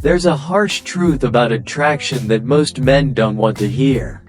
There's a harsh truth about attraction that most men don't want to hear.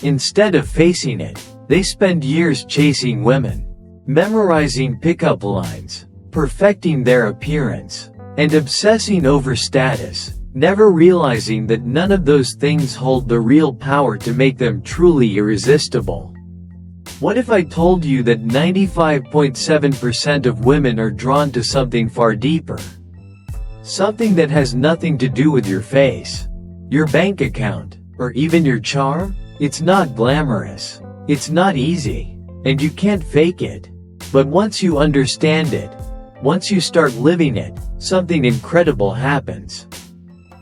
Instead of facing it, they spend years chasing women, memorizing pickup lines, perfecting their appearance, and obsessing over status, never realizing that none of those things hold the real power to make them truly irresistible. What if I told you that 95.7% of women are drawn to something far deeper? Something that has nothing to do with your face, your bank account, or even your charm? It's not glamorous. It's not easy. And you can't fake it. But once you understand it, once you start living it, something incredible happens.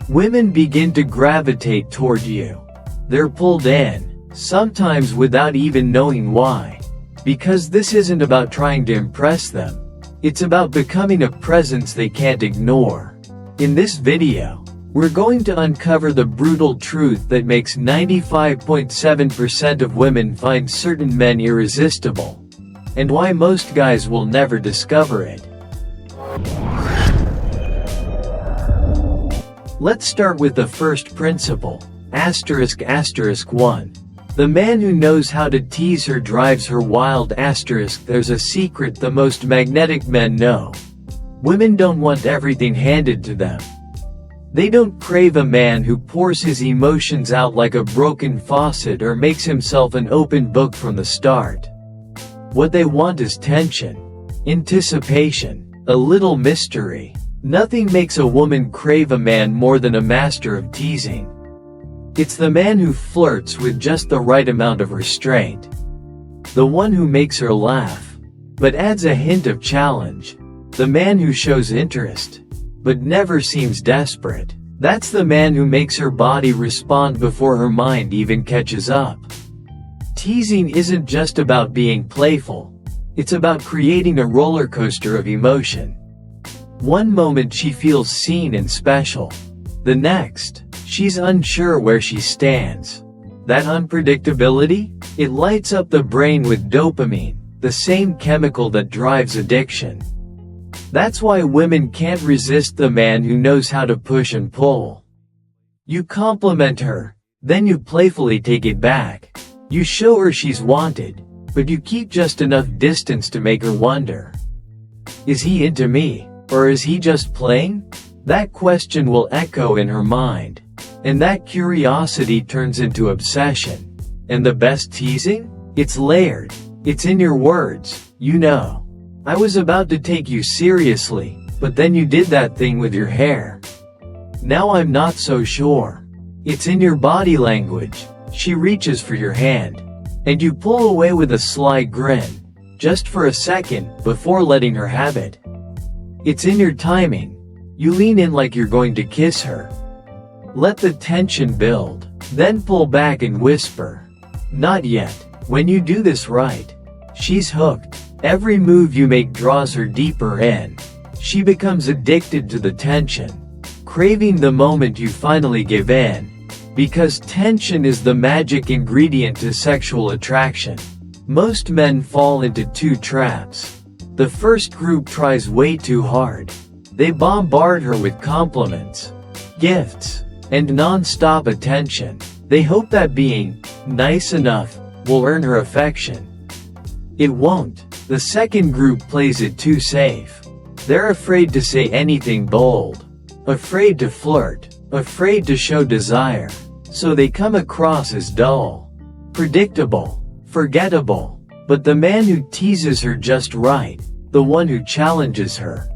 Women begin to gravitate toward you. They're pulled in, sometimes without even knowing why. Because this isn't about trying to impress them. It's about becoming a presence they can't ignore. In this video, we're going to uncover the brutal truth that makes 95.7% of women find certain men irresistible, and why most guys will never discover it. Let's start with the first principle, **1. The man who knows how to tease her drives her wild. There's a secret the most magnetic men know. Women don't want everything handed to them. They don't crave a man who pours his emotions out like a broken faucet or makes himself an open book from the start. What they want is tension, anticipation, a little mystery. Nothing makes a woman crave a man more than a master of teasing. It's the man who flirts with just the right amount of restraint. The one who makes her laugh, but adds a hint of challenge. The man who shows interest, but never seems desperate. That's the man who makes her body respond before her mind even catches up. Teasing isn't just about being playful. It's about creating a roller coaster of emotion. One moment she feels seen and special. The next, she's unsure where she stands. That unpredictability? It lights up the brain with dopamine, the same chemical that drives addiction. That's why women can't resist the man who knows how to push and pull. You compliment her, then you playfully take it back. You show her she's wanted, but you keep just enough distance to make her wonder. Is he into me, or is he just playing? That question will echo in her mind. And that curiosity turns into obsession. And the best teasing? It's layered. It's in your words, you know. I was about to take you seriously, but then you did that thing with your hair. Now I'm not so sure. It's in your body language. She reaches for your hand, and you pull away with a sly grin, just for a second, before letting her have it. It's in your timing. You lean in like you're going to kiss her. Let the tension build, then pull back and whisper, "Not yet." When you do this right, she's hooked. Every move you make draws her deeper in. She becomes addicted to the tension, craving the moment you finally give in. Because tension is the magic ingredient to sexual attraction. Most men fall into two traps. The first group tries way too hard. They bombard her with compliments, gifts, and non-stop attention. They hope that being nice enough will earn her affection. It won't. The second group plays it too safe. They're afraid to say anything bold, afraid to flirt, afraid to show desire. So they come across as dull, predictable, forgettable. But the man who teases her just right, the one who challenges her,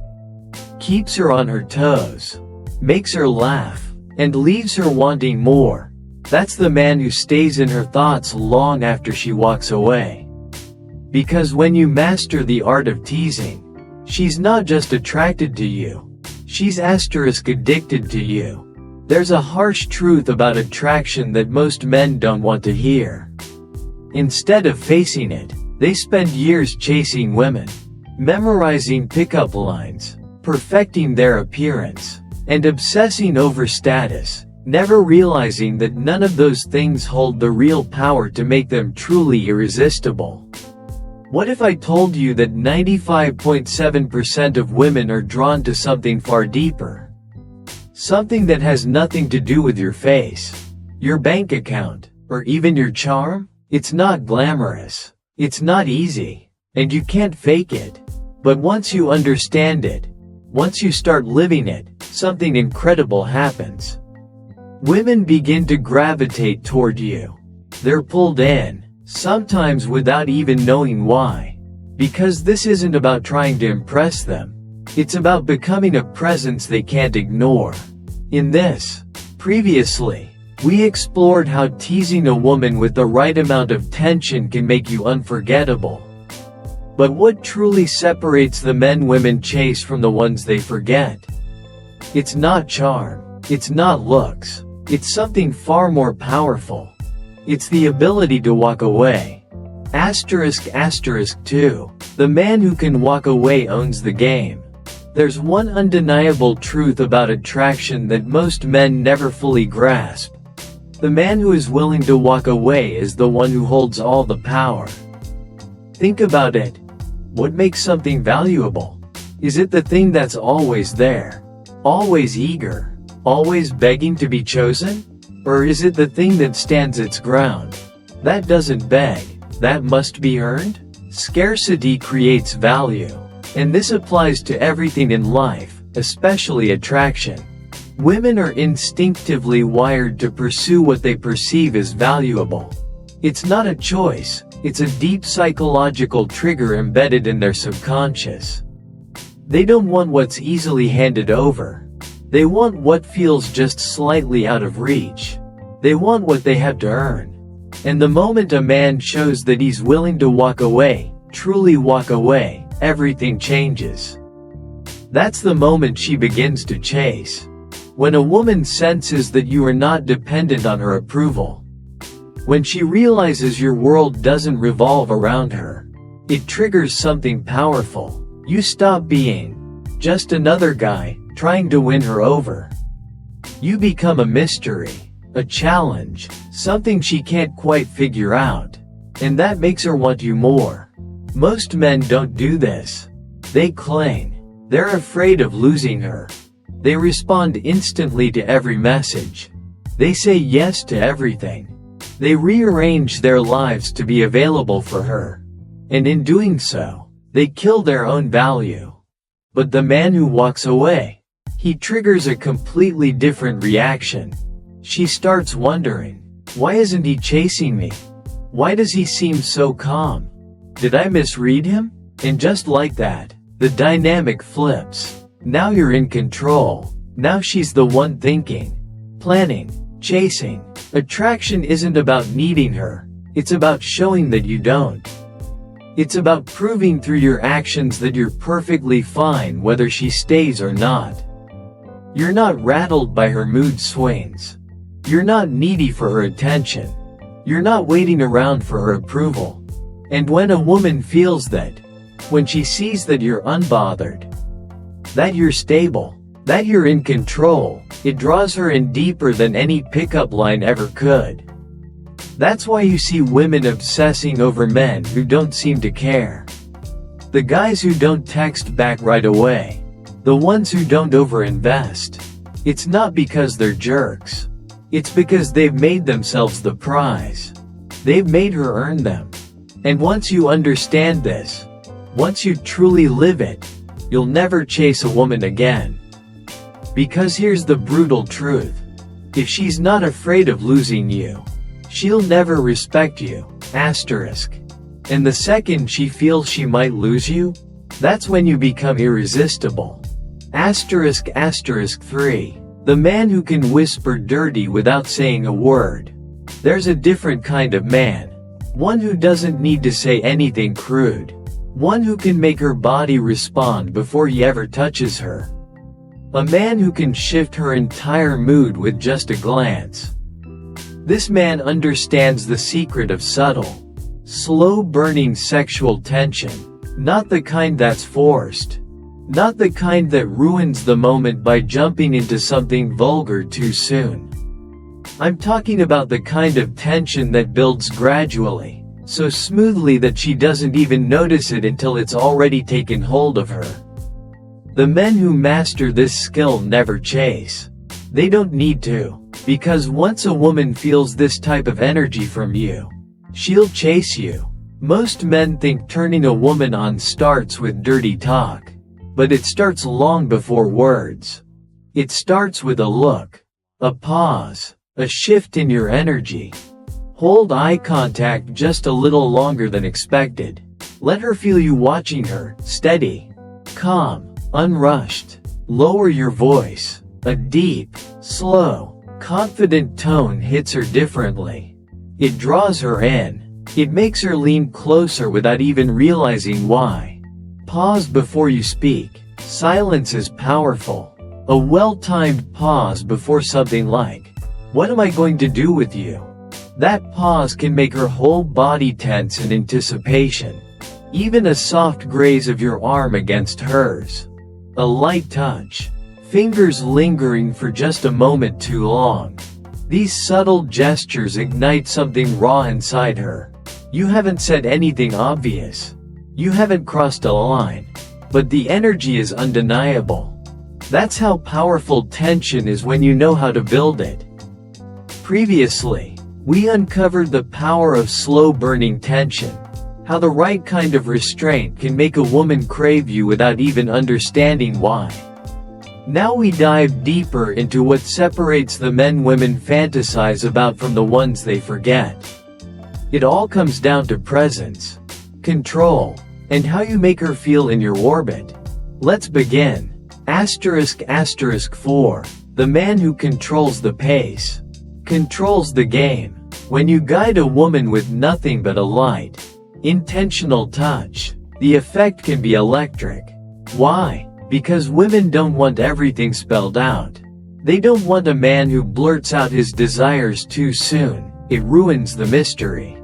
keeps her on her toes, makes her laugh, and leaves her wanting more, that's the man who stays in her thoughts long after she walks away. Because when you master the art of teasing, she's not just attracted to you, she's addicted to you. There's a harsh truth about attraction that most men don't want to hear. Instead of facing it, they spend years chasing women, memorizing pickup lines, perfecting their appearance, and obsessing over status, never realizing that none of those things hold the real power to make them truly irresistible. What if I told you that 95.7% of women are drawn to something far deeper? Something that has nothing to do with your face, your bank account, or even your charm. It's not glamorous. It's not easy. And you can't fake it. But once you understand it, once you start living it, something incredible happens. Women begin to gravitate toward you. They're pulled in, sometimes without even knowing why. Because this isn't about trying to impress them. It's about becoming a presence they can't ignore. In this, previously, we explored how teasing a woman with the right amount of tension can make you unforgettable. But what truly separates the men women chase from the ones they forget? It's not charm. It's not looks. It's something far more powerful. It's the ability to walk away. ****2. The man who can walk away owns the game. There's one undeniable truth about attraction that most men never fully grasp. The man who is willing to walk away is the one who holds all the power. Think about it. What makes something valuable? Is it the thing that's always there? Always eager? Always begging to be chosen? Or is it the thing that stands its ground? That doesn't beg. That must be earned? Scarcity creates value. And this applies to everything in life, especially attraction. Women are instinctively wired to pursue what they perceive as valuable. It's not a choice, it's a deep psychological trigger embedded in their subconscious. They don't want what's easily handed over. They want what feels just slightly out of reach. They want what they have to earn. And the moment a man shows that he's willing to walk away, truly walk away, everything changes. That's the moment she begins to chase. When a woman senses that you are not dependent on her approval. When she realizes your world doesn't revolve around her. It triggers something powerful. You stop being just another guy trying to win her over. You become a mystery, a challenge, something she can't quite figure out. And that makes her want you more. Most men don't do this. They cling. They're afraid of losing her. They respond instantly to every message. They say yes to everything. They rearrange their lives to be available for her. And in doing so, they kill their own value. But the man who walks away, he triggers a completely different reaction. She starts wondering, why isn't he chasing me? Why does he seem so calm? Did I misread him? And just like that, the dynamic flips. Now you're in control. Now she's the one thinking, planning, chasing. Attraction isn't about needing her. It's about showing that you don't. It's about proving through your actions that you're perfectly fine whether she stays or not. You're not rattled by her mood swings. You're not needy for her attention. You're not waiting around for her approval. And when a woman feels that, when she sees that you're unbothered, that you're stable, that you're in control, it draws her in deeper than any pickup line ever could. That's why you see women obsessing over men who don't seem to care. The guys who don't text back right away. The ones who don't overinvest. It's not because they're jerks. It's because they've made themselves the prize. They've made her earn them. And once you understand this, once you truly live it, you'll never chase a woman again. Because here's the brutal truth. If she's not afraid of losing you, she'll never respect you. And the second she feels she might lose you, that's when you become irresistible. ***3. The man who can whisper dirty without saying a word. There's a different kind of man. One who doesn't need to say anything crude. One who can make her body respond before he ever touches her. A man who can shift her entire mood with just a glance. This man understands the secret of subtle, slow-burning sexual tension. Not the kind that's forced. Not the kind that ruins the moment by jumping into something vulgar too soon. I'm talking about the kind of tension that builds gradually, so smoothly that she doesn't even notice it until it's already taken hold of her. The men who master this skill never chase. They don't need to. Because once a woman feels this type of energy from you, she'll chase you. Most men think turning a woman on starts with dirty talk. But it starts long before words. It starts with a look, a pause, a shift in your energy. Hold eye contact just a little longer than expected. Let her feel you watching her, steady, calm, unrushed. Lower your voice. A deep, slow, confident tone hits her differently. It draws her in. It makes her lean closer without even realizing why. Pause before you speak. Silence is powerful. A well-timed pause before something like, "What am I going to do with you?" That pause can make her whole body tense in anticipation. Even a soft graze of your arm against hers. A light touch. Fingers lingering for just a moment too long. These subtle gestures ignite something raw inside her. You haven't said anything obvious. You haven't crossed a line. But the energy is undeniable. That's how powerful tension is when you know how to build it. Previously, we uncovered the power of slow-burning tension. How the right kind of restraint can make a woman crave you without even understanding why. Now we dive deeper into what separates the men women fantasize about from the ones they forget. It all comes down to presence, control, and how you make her feel in your orbit. Let's begin. ****4. The man who controls the pace. Controls the game. When you guide a woman with nothing but a light, intentional touch, the effect can be electric. Why? Because women don't want everything spelled out. They don't want a man who blurts out his desires too soon. It ruins the mystery.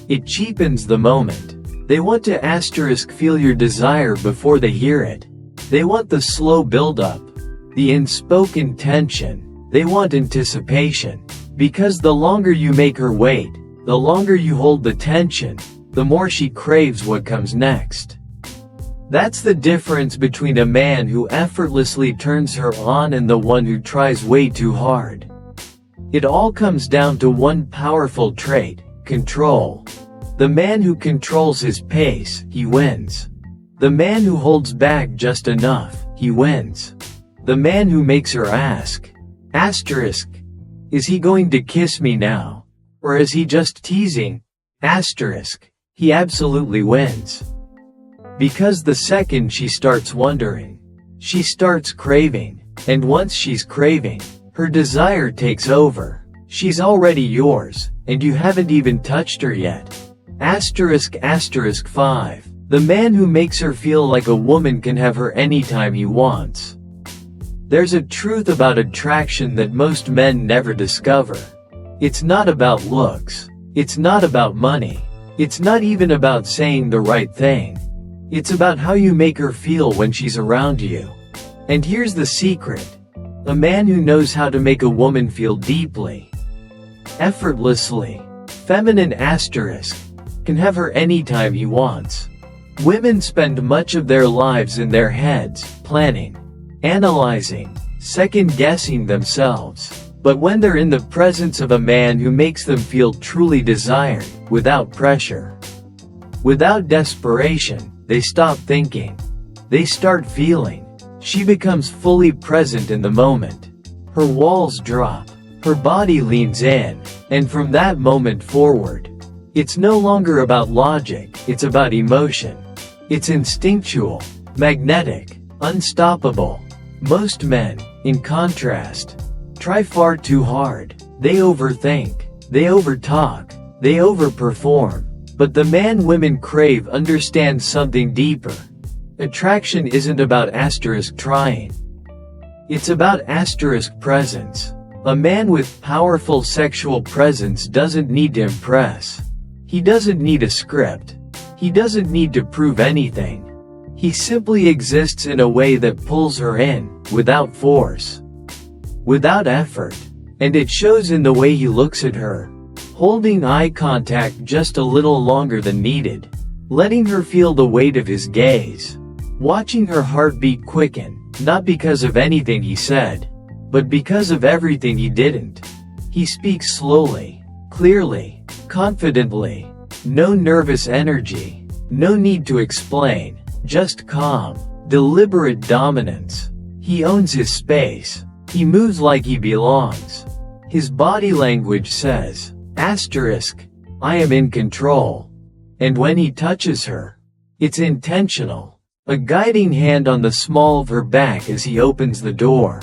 It cheapens the moment. They want to feel your desire before they hear it. They want the slow build-up, the unspoken tension. They want anticipation. Because the longer you make her wait, the longer you hold the tension, the more she craves what comes next. That's the difference between a man who effortlessly turns her on and the one who tries way too hard. It all comes down to one powerful trait: control. The man who controls his pace, he wins. The man who holds back just enough, he wins. The man who makes her ask, "Is he going to kiss me now? Or is he just teasing? He absolutely wins. Because the second she starts wondering, she starts craving, and once she's craving, her desire takes over. She's already yours, and you haven't even touched her yet. ***5. The man who makes her feel like a woman can have her anytime he wants. There's a truth about attraction that most men never discover. It's not about looks. It's not about money. It's not even about saying the right thing. It's about how you make her feel when she's around you. And here's the secret. A man who knows how to make a woman feel deeply, effortlessly, feminine can have her anytime he wants. Women spend much of their lives in their heads, planning, analyzing, second-guessing themselves. But when they're in the presence of a man who makes them feel truly desired, without pressure, without desperation, they stop thinking. They start feeling. She becomes fully present in the moment. Her walls drop. Her body leans in. And from that moment forward, it's no longer about logic, it's about emotion. It's instinctual, magnetic, unstoppable. Most men, in contrast, try far too hard. They overthink. They overtalk. They overperform. But the man women crave understands something deeper. Attraction isn't about trying. It's about presence. A man with powerful sexual presence doesn't need to impress. He doesn't need a script. He doesn't need to prove anything. He simply exists in a way that pulls her in, without force, without effort. And it shows in the way he looks at her, holding eye contact just a little longer than needed, letting her feel the weight of his gaze, watching her heartbeat quicken, not because of anything he said, But because of everything he didn't. He speaks slowly, clearly, confidently. No nervous energy. No need to explain. Just calm, deliberate dominance. He owns his space. He moves like he belongs. His body language says, I am in control. And when he touches her, it's intentional. A guiding hand on the small of her back as he opens the door.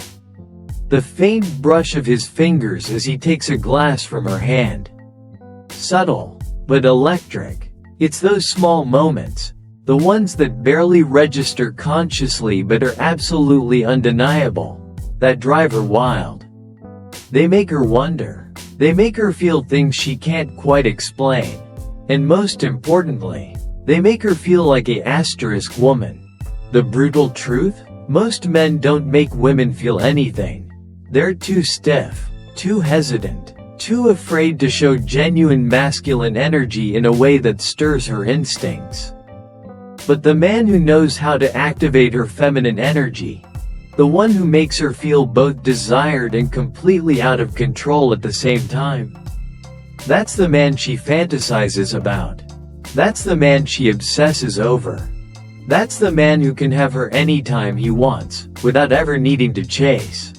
The faint brush of his fingers as he takes a glass from her hand. Subtle, but electric. It's those small moments, the ones that barely register consciously but are absolutely undeniable, that drive her wild. They make her wonder. They make her feel things she can't quite explain. And most importantly, they make her feel like a woman. The brutal truth? Most men don't make women feel anything. They're too stiff, too hesitant, too afraid to show genuine masculine energy in a way that stirs her instincts. But the man who knows how to activate her feminine energy, the one who makes her feel both desired and completely out of control at the same time, that's the man she fantasizes about. That's the man she obsesses over. That's the man who can have her anytime he wants, without ever needing to chase.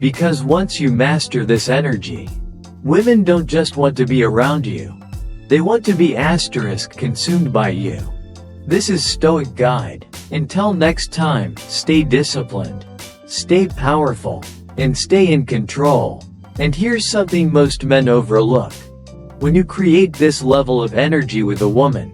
Because once you master this energy, women don't just want to be around you. They want to be consumed by you. This is Stoic Guide. Until next time, stay disciplined, stay powerful, and stay in control. And here's something most men overlook. When you create this level of energy with a woman,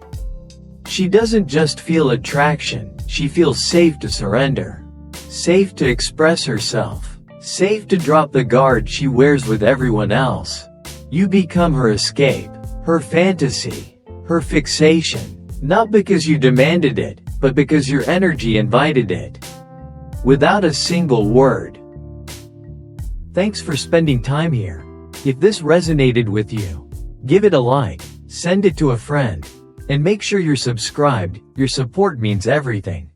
she doesn't just feel attraction, she feels safe to surrender. Safe to express herself. Safe to drop the guard she wears with everyone else. You become her escape, her fantasy, her fixation. Not because you demanded it, but because your energy invited it. Without a single word. Thanks for spending time here. If this resonated with you, give it a like, send it to a friend, and make sure you're subscribed. Your support means everything.